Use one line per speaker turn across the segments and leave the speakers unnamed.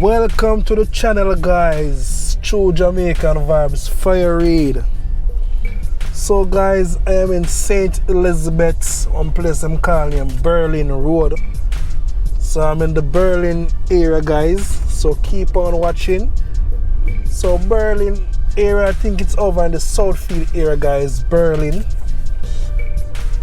Welcome to the channel, guys. True Jamaican Vibes, Fire Reid. So guys, I am in St. Elizabeth's, one place I'm calling Berlin Road. So I'm in the Berlin area, guys, so keep on watching. So Berlin area, I think it's over in the Southfield area, guys, Berlin.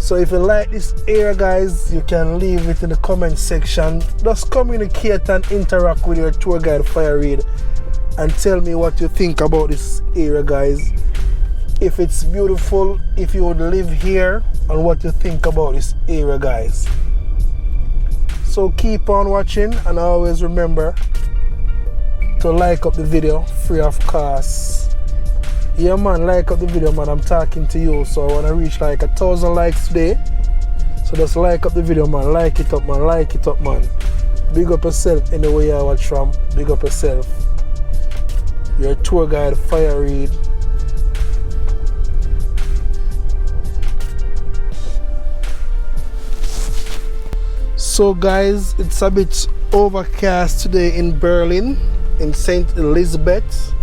So if you like this area, guys, you can leave it in the comment section. Just communicate and interact with your tour guide Fire Reid and tell me what you think about this area, guys. If it's beautiful, if you would live here, and what you think about this area, guys. So keep on watching, and always remember to like up the video free of cost. Yeah man, like up the video, man. I'm talking to you, so I want to reach like 1,000 likes today. So just like up the video, man. Like it up, man. Like it up, man. Big up yourself anywhere you watch from. Big up yourself. Your tour guide Fire Reid. So guys, it's a bit overcast today in Berlin, in St. Elizabeth,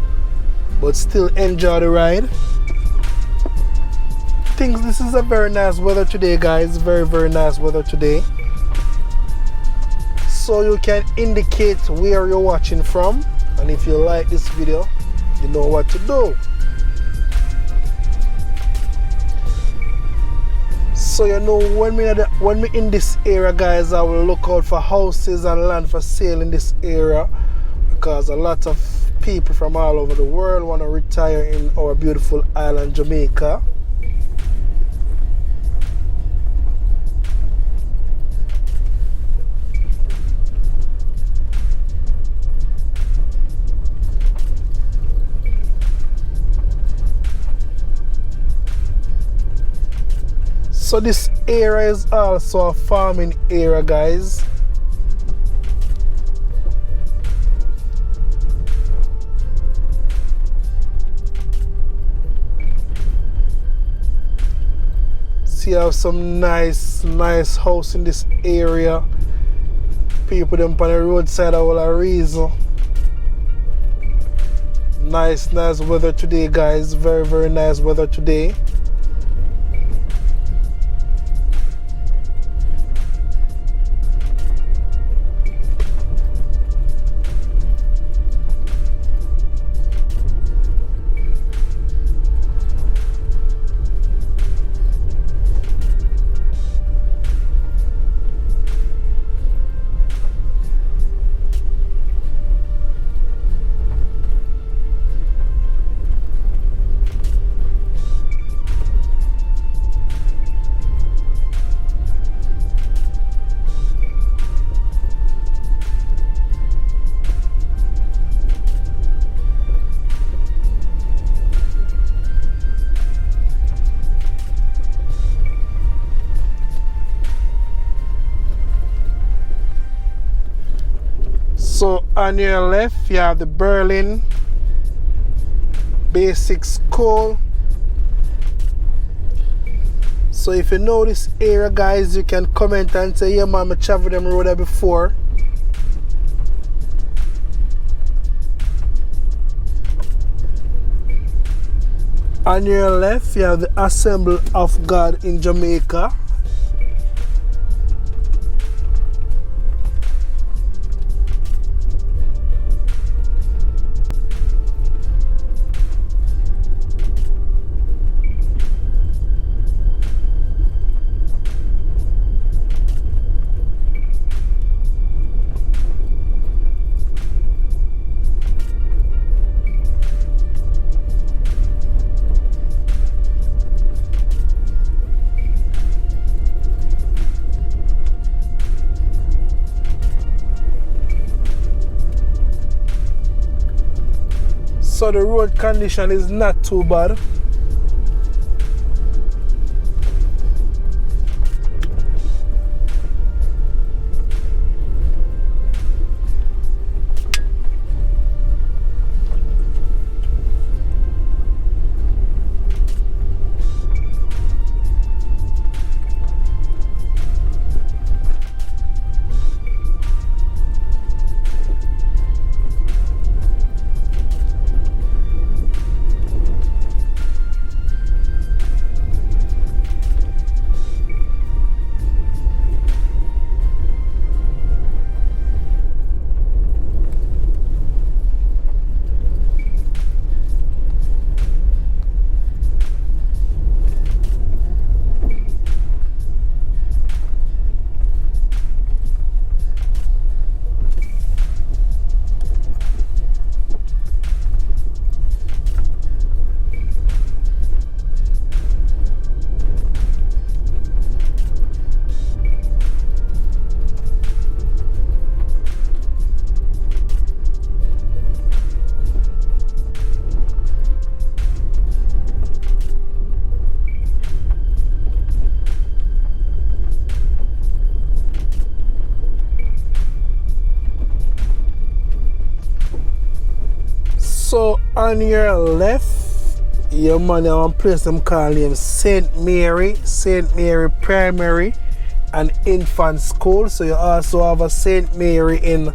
but still enjoy the ride. Think this is a very nice weather today, guys. Very nice weather today. So you can indicate where you're watching from, and if you like this video, you know what to do. So you know, when we in this area, guys, I will look out for houses and land for sale in this area, because a lot of people from all over the world want to retire in our beautiful island Jamaica. So this area is also a farming area, guys. See, you have some nice house in this area. People them on the roadside all a reason. Nice weather today, guys. Very nice weather today. So on your left, you have the Berlin Basic School. So if you know this area, guys, you can comment and say, yeah man, I traveled them road there before. On your left, you have the Assembly of God in Jamaica. So the road condition is not too bad. So on your left, your man one place them call him St. Mary Primary and Infant School. So you also have a St. Mary in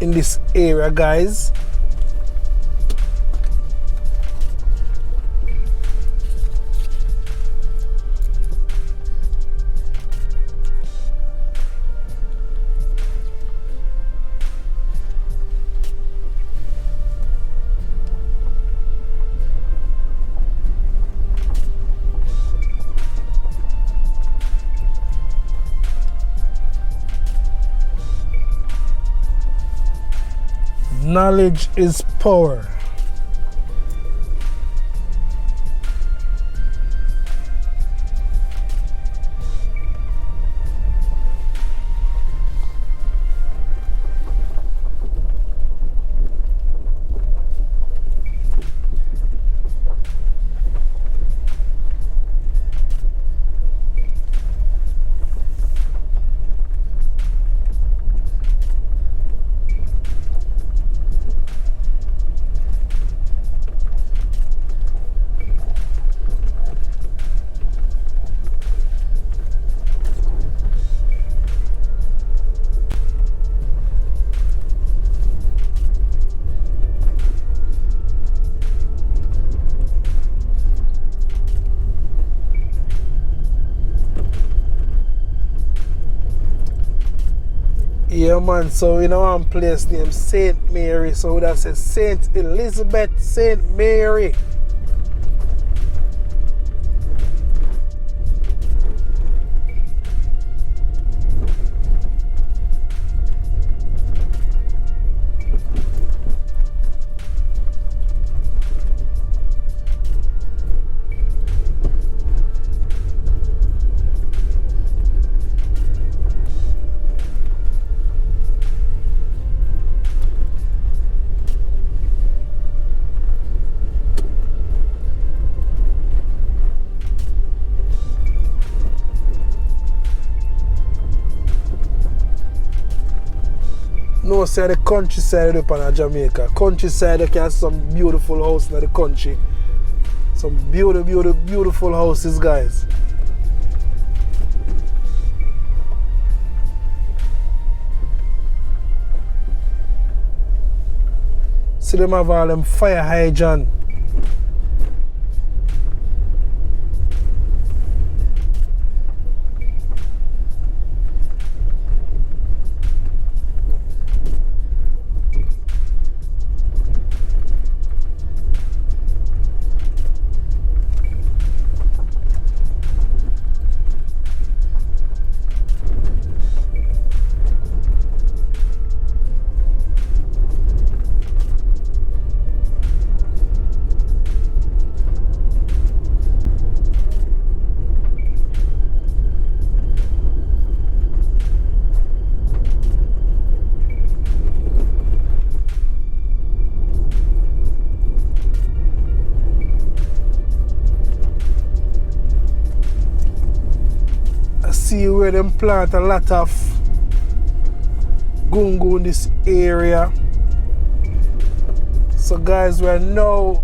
this area, guys. Knowledge is power. Yeah man, so you know one place named St. Mary, so that says St. Elizabeth, St. Mary. No, say the countryside up in Jamaica. Countryside, you can see some beautiful houses in the country. Some beautiful houses, guys. See them have all them fire hydrant. See where them plant a lot of gungo in this area. So guys, we're now